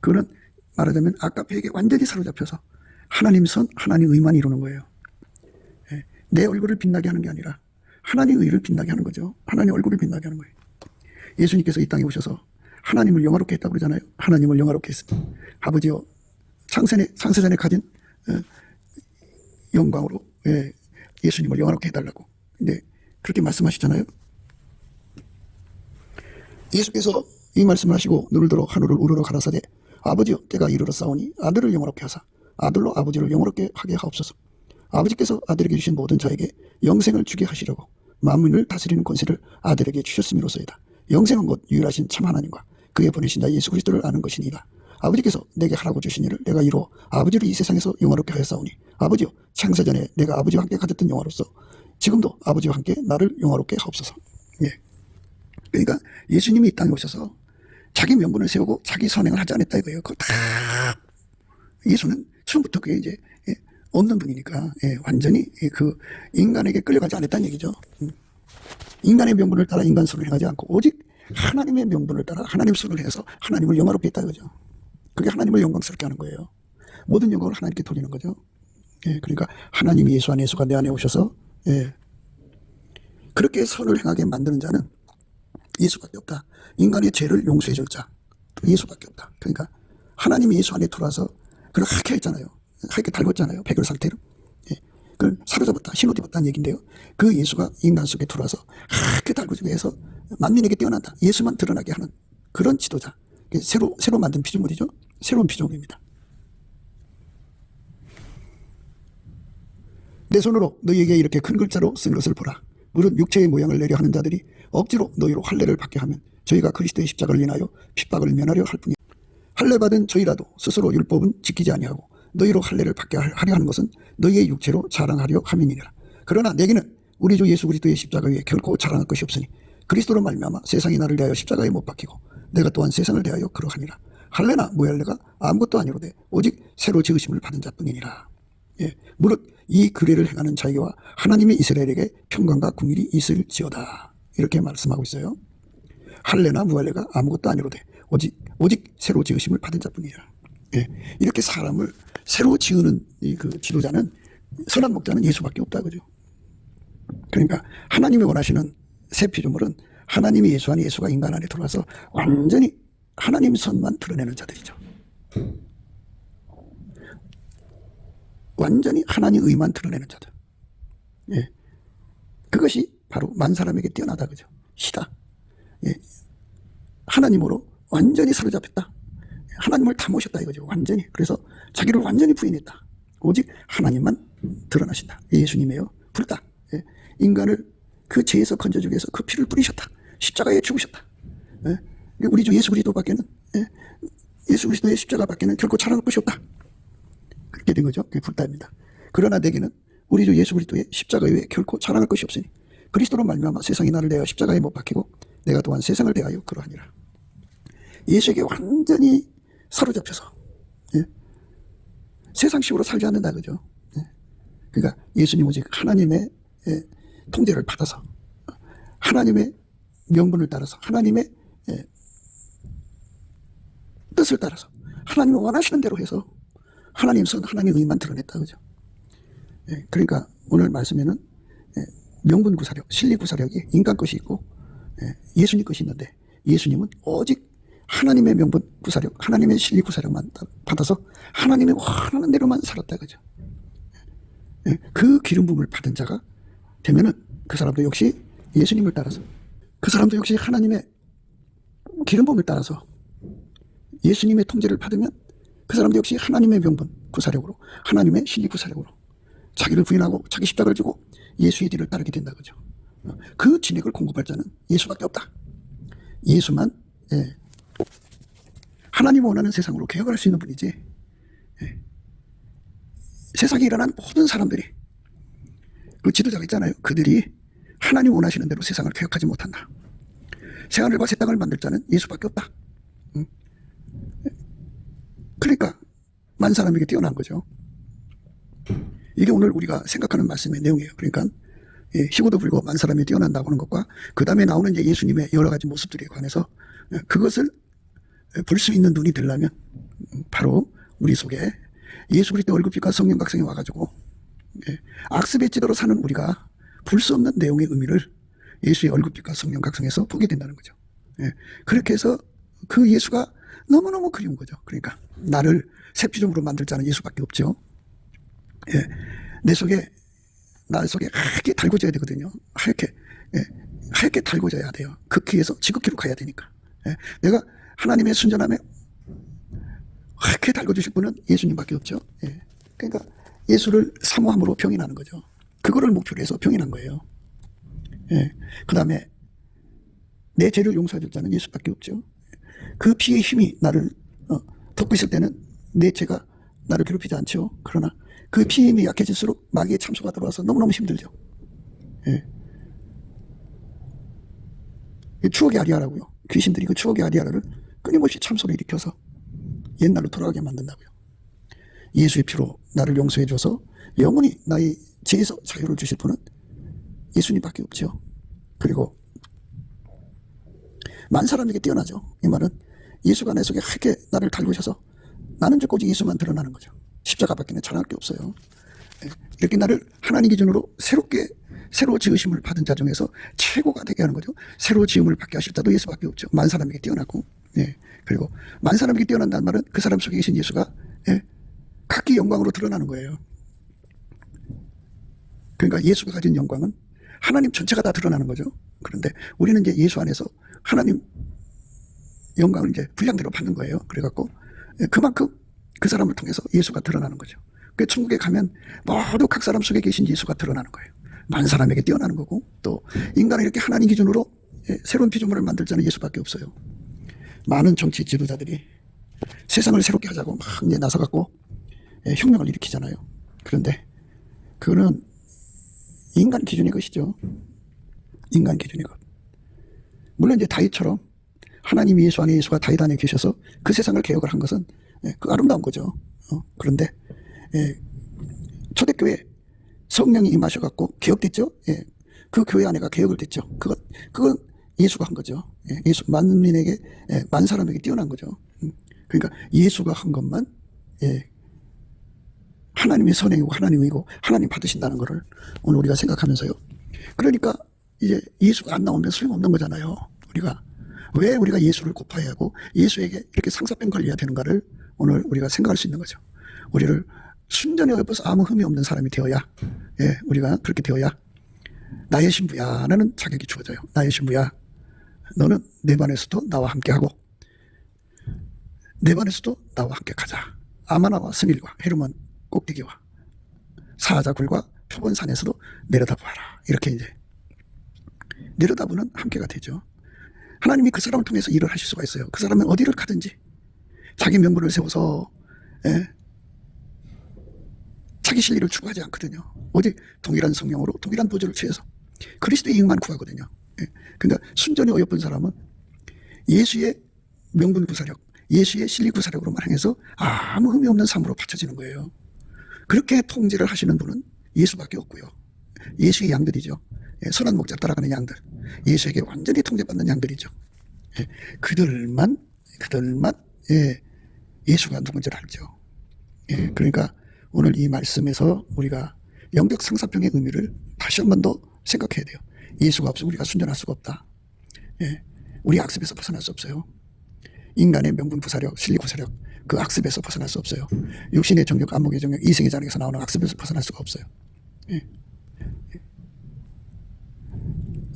그거는 말하자면 아까페에게 완전히 사로잡혀서 하나님 선, 하나님 의만 이루는 거예요. 내 얼굴을 빛나게 하는 게 아니라 하나님 의를 빛나게 하는 거죠. 하나님 얼굴을 빛나게 하는 거예요. 예수님께서 이 땅에 오셔서 하나님을 영화롭게 했다고 그러잖아요. 하나님을 영화롭게 했습니다. 아버지여 창세전에 가진 영광으로 예수님을 영화롭게 해달라고 그렇게 말씀하시잖아요. 예수께서 이 말씀을 하시고 눈을 들어 하늘을 우러러 가라사대 아버지여 때가 이르러 싸우니 아들을 영화롭게 하사 아들로 아버지를 영화롭게 하게 하옵소서. 아버지께서 아들에게 주신 모든 자에게 영생을 주게 하시려고 만민을 다스리는 권세를 아들에게 주셨음이로소이다. 영생은 곧 유일하신 참 하나님과 그의 보내신 자 예수 그리스도를 아는 것이니이다. 아버지께서 내게 하라고 주신 일을 내가 이루어 아버지를 이 세상에서 영화롭게 하였사오니 아버지여 창세전에 내가 아버지와 함께 가졌던 영화로서 지금도 아버지와 함께 나를 영화롭게 하옵소서. 그러니까 예수님이 이 땅에 오셔서 자기 명분을 세우고 자기 선행을 하지 않았다 이거예요. 그거 다 예수는 처음부터 그게 이제 없는 분이니까 완전히 그 인간에게 끌려가지 않았다는 얘기죠. 인간의 명분을 따라 인간 선을 행하지 않고 오직 하나님의 명분을 따라 하나님 선을 해서 하나님을 영화롭게 했다 그죠. 그게 하나님을 영광스럽게 하는 거예요. 모든 영광을 하나님께 돌리는 거죠. 그러니까 하나님이 예수 안에 예수가 내 안에 오셔서 그렇게 선을 행하게 만드는 자는 예수밖에 없다. 인간의 죄를 용서해 줄 자 예수밖에 없다. 그러니까 하나님이 예수 안에 들어와서 그걸 하게 했잖아요. 하게 달궜잖아요. 백열 상태로. 그걸 사로잡았다. 신옷 입었다는 얘기인데요. 그 예수가 인간 속에 들어와서 하게 달궈주기 위해서 만민에게 뛰어난다. 예수만 드러나게 하는 그런 지도자. 새로 만든 피조물이죠. 새로운 피조물입니다. 내 손으로 너희에게 이렇게 큰 글자로 쓴 것을 보라. 무릇 육체의 모양을 내려 하는 자들이 억지로 너희로 할례를 받게 하면 저희가 그리스도의 십자가를 인하여 핍박을 면하려 할 뿐이다. 할례 받은 저희라도 스스로 율법은 지키지 아니하고 너희로 할례를 받게 하려 하는 것은 너희의 육체로 자랑하려 함이니라. 그러나 내게는 우리 주 예수 그리스도의 십자가 위에 결코 자랑할 것이 없으니 그리스도로 말미암아 세상이 나를 대하여 십자가에 못 박히고 내가 또한 세상을 대하여 그러하니라. 할례나 무할례가 아무것도 아니로되 오직 새로 지으심을 받은 자뿐이니라. 무릇 이 규례를 행하는 자기와 하나님의 이스라엘에게 평강과 궁일이 있을지어다. 이렇게 말씀하고 있어요. 할례나 무할례가 아무것도 아니로되 오직 새로 지으심을 받은 자뿐이라. 이렇게 사람을 새로 지으는 그 지도자는 선한 목자는 예수밖에 없다 그죠. 그러니까 하나님이 원하시는 새 피조물은 하나님이 예수 안에 예수가 인간 안에 들어와서 완전히 하나님 선만 드러내는 자들이죠. 완전히 하나님 의만 드러내는 자들. 그것이 바로 만 사람에게 뛰어나다 그죠. 시다. 하나님으로 완전히 사로잡혔다. 하나님을 다 모셨다 이거죠. 완전히. 그래서 자기를 완전히 부인했다. 오직 하나님만 드러나신다. 예수님이에요. 불다. 인간을 그 죄에서 건져주기 위해서 그 피를 뿌리셨다. 십자가에 죽으셨다. 우리 주 예수 그리스도밖에는 예수 그리스도의 십자가밖에는 결코 자랑할 것이 없다. 그렇게 된 거죠. 그게 불다입니다. 그러나 내게는 우리 주 예수 그리스도의 십자가 외에 결코 자랑할 것이 없으니 그리스도로 말미암아 세상이 나를 대하여 십자가에 못 박히고 내가 또한 세상을 대하여 그러하니라. 예수에게 완전히 사로잡혀서 세상식으로 살지 않는다 그죠. 그러니까 예수님 오직 하나님의 통제를 받아서 하나님의 명분을 따라서 하나님의 뜻을 따라서 하나님이 원하시는 대로 해서 하나님 선 하나님의 의만 드러냈다 그죠. 그러니까 오늘 말씀에는 명분 구사력, 실리 구사력이 인간 것이 있고 예수님 것이 있는데 예수님은 오직 하나님의 명분 구사력, 하나님의 실리 구사력만 받아서 하나님의 원하는 대로만 살았다 그죠. 그 기름 부음을 받은 자가 되면은 그 사람도 역시 예수님을 따라서 그 사람도 역시 하나님의 기름 부음을 따라서 예수님의 통제를 받으면 그 사람도 역시 하나님의 명분 구사력으로 하나님의 실리 구사력으로 자기를 부인하고 자기 십자가를 지고 예수의 뒤를 따르게 된다 그죠. 그 진액을 공급할 자는 예수밖에 없다. 예수만 하나님 원하는 세상으로 개혁할 수 있는 분이지. 세상에 일어난 모든 사람들이 그 지도자가 있잖아요. 그들이 하나님 원하시는 대로 세상을 개혁하지 못한다. 새하늘과 새 땅을 만들 자는 예수밖에 없다. 그러니까 만 사람에게 뛰어난 거죠. 이게 오늘 우리가 생각하는 말씀의 내용이에요. 그러니까 희고도 불고 만 사람이 뛰어난다고 하는 것과 그 다음에 나오는 이제 예수님의 여러 가지 모습들에 관해서 그것을 볼 수 있는 눈이 되려면 바로 우리 속에 예수 그리스도 얼굴빛과 성령 각성이 와가지고 악습의 지도로 사는 우리가 볼 수 없는 내용의 의미를 예수의 얼굴빛과 성령 각성에서 보게 된다는 거죠. 그렇게 해서 그 예수가 너무너무 그리운 거죠. 그러니까 나를 새 피조물로 만들 자는 예수밖에 없죠. 내 속에 하얗게 달궈져야 되거든요. 하얗게 달궈져야 돼요. 극히에서 지극히로 가야 되니까. 내가 하나님의 순전함에 하얗게 달궈주실 분은 예수님밖에 없죠. 그러니까 예수를 사모함으로 병이 나는 거죠. 그거를 목표로 해서 병이 난 거예요. 그 다음에 내 죄를 용서해 줄 자는 예수밖에 없죠. 그 피의 힘이 나를 덮고 있을 때는 내 죄가 나를 괴롭히지 않죠. 그러나 그 피의 힘이 약해질수록 마귀의 참소가 들어와서 너무너무 힘들죠. 추억의 아리아라고요. 귀신들이 그 추억의 아리아를 끊임없이 참소를 일으켜서 옛날로 돌아가게 만든다고요. 예수의 피로 나를 용서해 줘서 영원히 나의 죄에서 자유를 주실 분은 예수님밖에 없죠. 그리고 만 사람에게 뛰어나죠. 이 말은 예수가 내 속에 하게 나를 달구셔서 나는 즉 오직 예수만 드러나는 거죠. 십자가밖에는 전할 게 없어요. 이렇게 나를 하나님 기준으로 새로 지으심을 받은 자 중에서 최고가 되게 하는 거죠. 새로 지음을 받게 하실 자도 예수밖에 없죠. 만 사람에게 뛰어나고, 그리고 만 사람에게 뛰어난다는 말은 그 사람 속에 계신 예수가 각기 영광으로 드러나는 거예요. 그러니까 예수가 가진 영광은 하나님 전체가 다 드러나는 거죠. 그런데 우리는 이제 예수 안에서 하나님 영광을 이제 분량대로 받는 거예요. 그래갖고 그만큼 그 사람을 통해서 예수가 드러나는 거죠. 그 천국에 가면 모두 각 사람 속에 계신 예수가 드러나는 거예요. 만 사람에게 뛰어나는 거고, 또 인간을 이렇게 하나님 기준으로 새로운 피조물을 만들 자는 예수밖에 없어요. 많은 정치 지도자들이 세상을 새롭게 하자고 막 이제 나서갖고 혁명을 일으키잖아요. 그런데 그거는 인간 기준의 것이죠. 인간 기준의 것. 물론 이제 다윗처럼 하나님 예수 안에 예수가 다윗 안에 계셔서 그 세상을 개혁을 한 것은 그 아름다운 거죠. 그런데 초대교회 성령이 임하셔갖고 개혁됐죠. 그 교회 안에가 개혁을 됐죠. 그건 예수가 한 거죠. 예수 만민에게 만 사람에게 뛰어난 거죠. 그러니까 예수가 한 것만 하나님의 선행이고 하나님이고 하나님 받으신다는 것을 오늘 우리가 생각하면서요. 그러니까 이제 예수가 안 나오면 소용없는 거잖아요. 왜 우리가 예수를 곱하여야 하고 예수에게 이렇게 상사병 걸려야 되는가를 오늘 우리가 생각할 수 있는 거죠. 우리를 순전히 엎어서 아무 흠이 없는 사람이 되어야, 우리가 그렇게 되어야 나의 신부야 라는 자격이 주어져요. 나의 신부야, 너는 내 반에서도 나와 함께하고 내 반에서도 나와 함께 가자. 아마나와 스밀과 헤르몬 꼭대기와 사자굴과 표본산에서도 내려다보아라. 이렇게 이제 내려다보는 함께가 되죠. 하나님이 그 사람을 통해서 일을 하실 수가 있어요. 그 사람은 어디를 가든지 자기 명분을 세워서 자기 실리를 추구하지 않거든요. 오직 동일한 성령으로 동일한 보조를 취해서 그리스도의 이익만 구하거든요. 그러니까 순전히 어여쁜 사람은 예수의 명분 구사력, 예수의 실리 구사력으로만 행해서 아무 흠이 없는 삶으로 바쳐지는 거예요. 그렇게 통제를 하시는 분은 예수밖에 없고요. 예수의 양들이죠. 선한 목자 따라가는 양들, 예수에게 완전히 통제받는 양들이죠. 그들만 예수가 누군지를 알죠. 그러니까 오늘 이 말씀에서 우리가 영적 상사병의 의미를 다시 한 번 더 생각해야 돼요. 예수가 없으면 우리가 순전할 수가 없다. 우리 악습에서 벗어날 수 없어요. 인간의 명분 구사력, 실리 구사력, 그 악습에서 벗어날 수 없어요. 육신의 정욕, 안목의 정욕, 이생의 자력에서 나오는 악습에서 벗어날 수가 없어요.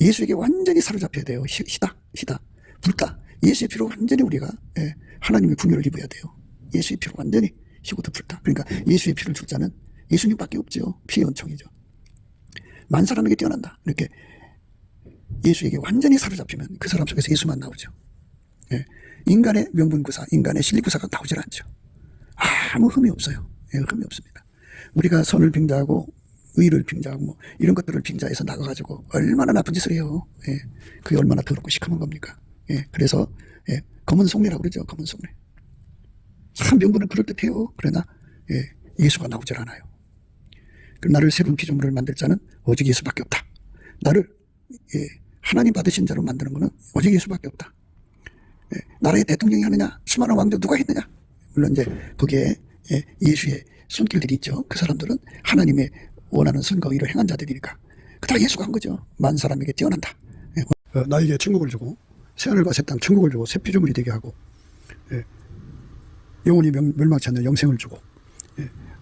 예수에게 완전히 사로잡혀야 돼요. 희다, 불다. 예수의 피로 완전히 우리가 하나님의 궁유를 입어야 돼요. 예수의 피로 완전히 희고도 불다. 그러니까 예수의 피를 줄 자는 예수님밖에 없죠. 피의 은총이죠. 만 사람에게 뛰어난다. 이렇게 예수에게 완전히 사로잡히면 그 사람 속에서 예수만 나오죠. 인간의 명분구사, 인간의 실리구사가 나오질 않죠. 아무 흠이 없어요. 흠이 없습니다. 우리가 선을 빙자하고 의를 빙자하고 뭐 이런 것들을 빙자해서 나가가지고 얼마나 나쁜 짓을 해요. 그게 얼마나 더럽고 시커먼 겁니까. 그래서 검은 속내라고 그러죠. 검은 속내. 참 명분은 그럴듯해요. 그러나 예수가 나오질 않아요. 나를 새로운 피조물을 만들 자는 오직 예수밖에 없다. 나를 하나님 받으신 자로 만드는 것은 오직 예수밖에 없다. 나라의 대통령이 하느냐, 수많은 왕조 누가 했느냐. 물론 이제 거기에 예수의 손길들이 있죠. 그 사람들은 하나님의 원하는 선과 의를 행한 자들이니까 그 다 예수가 한 거죠. 만 사람에게 뛰어난다. 나에게 천국을 주고 새하늘과 새 땅 천국을 주고 새 피조물이 되게 하고 영원히 멸망치 않는 영생을 주고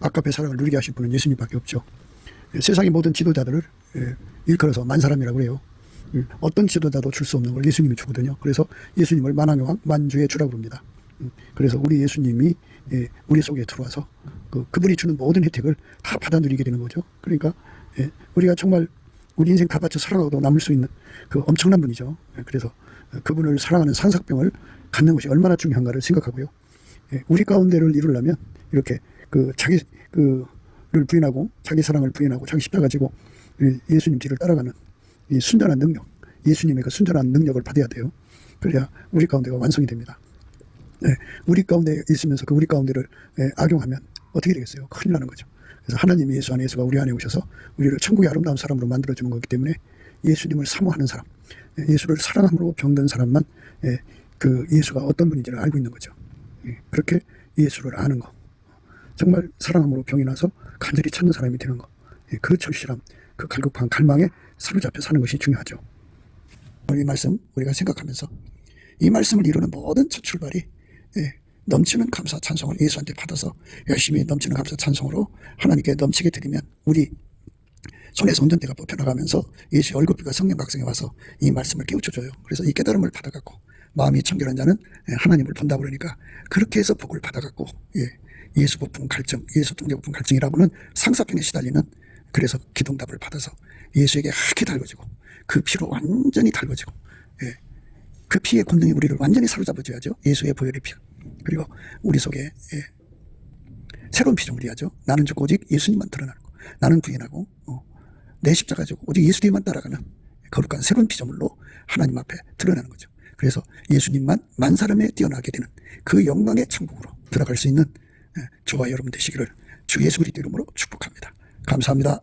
아깝의 사랑을 누리게 하실 분은 예수님밖에 없죠. 세상의 모든 지도자들을 일컬어서 만 사람이라고 해요. 어떤 지도자도 줄 수 없는 걸 예수님이 주거든요. 그래서 예수님을 만왕의 왕, 만주의 주라고 부릅니다. 그래서 우리 예수님이 우리 속에 들어와서 그분이 주는 모든 혜택을 다 받아 누리게 되는 거죠. 그러니까 우리가 정말 우리 인생 다 바쳐 살아가도 남을 수 있는 그 엄청난 분이죠. 그래서 그분을 사랑하는 상삭병을 갖는 것이 얼마나 중요한가를 생각하고요. 우리 가운데를 이루려면 이렇게 자기를 부인하고 자기 사랑을 부인하고 자기 십자가 지고 예수님 뒤를 따라가는 이 순전한 능력, 예수님의 그 순전한 능력을 받아야 돼요. 그래야 우리 가운데가 완성이 됩니다. 네, 우리 가운데 있으면서 그 우리 가운데를 악용하면 어떻게 되겠어요? 큰일 나는 거죠. 그래서 하나님이 예수 안에, 예수가 우리 안에 오셔서 우리를 천국의 아름다운 사람으로 만들어주는 거기 때문에 예수님을 사모하는 사람, 예수를 사랑함으로 병든 사람만 그 예수가 어떤 분인지를 알고 있는 거죠. 그렇게 예수를 아는 거, 정말 사랑함으로 병이 나서 간절히 찾는 사람이 되는 거, 그 절실함, 그 갈급한 갈망에 사로잡혀 사는 것이 중요하죠. 이 말씀 우리가 생각하면서 이 말씀을 이루는 모든 첫 출발이 넘치는 감사 찬송을 예수한테 받아서 열심히 넘치는 감사 찬송으로 하나님께 넘치게 드리면 우리 손에서 운전대가 뽑혀나가면서 예수의 얼굴빛과 성령 각성에 와서 이 말씀을 깨우쳐줘요. 그래서 이 깨달음을 받아갖고 마음이 청결한 자는 하나님을 본다 그러니까 그렇게 해서 복을 받아갖고 예수 부품 갈증, 예수 동력 부품 갈증이라고는 상사병에 시달리는, 그래서 기둥답을 받아서 예수에게 하얗게 달궈지고 그 피로 완전히 달궈지고 그 피의 권능이 우리를 완전히 사로잡아줘야죠. 예수의 보혈의 피. 그리고 우리 속에 새로운 피조물이 하죠. 나는 죽고 오직 예수님만 드러나는 거. 나는 부인하고 내 십자가 지고 오직 예수 뒤만 따라가는 거룩한 새로운 피조물로 하나님 앞에 드러나는 거죠. 그래서 예수님만 만 사람에 뛰어나게 되는 그 영광의 천국으로 들어갈 수 있는 저와 여러분 되시기를 주 예수 그리스도 이름으로 축복합니다. 감사합니다.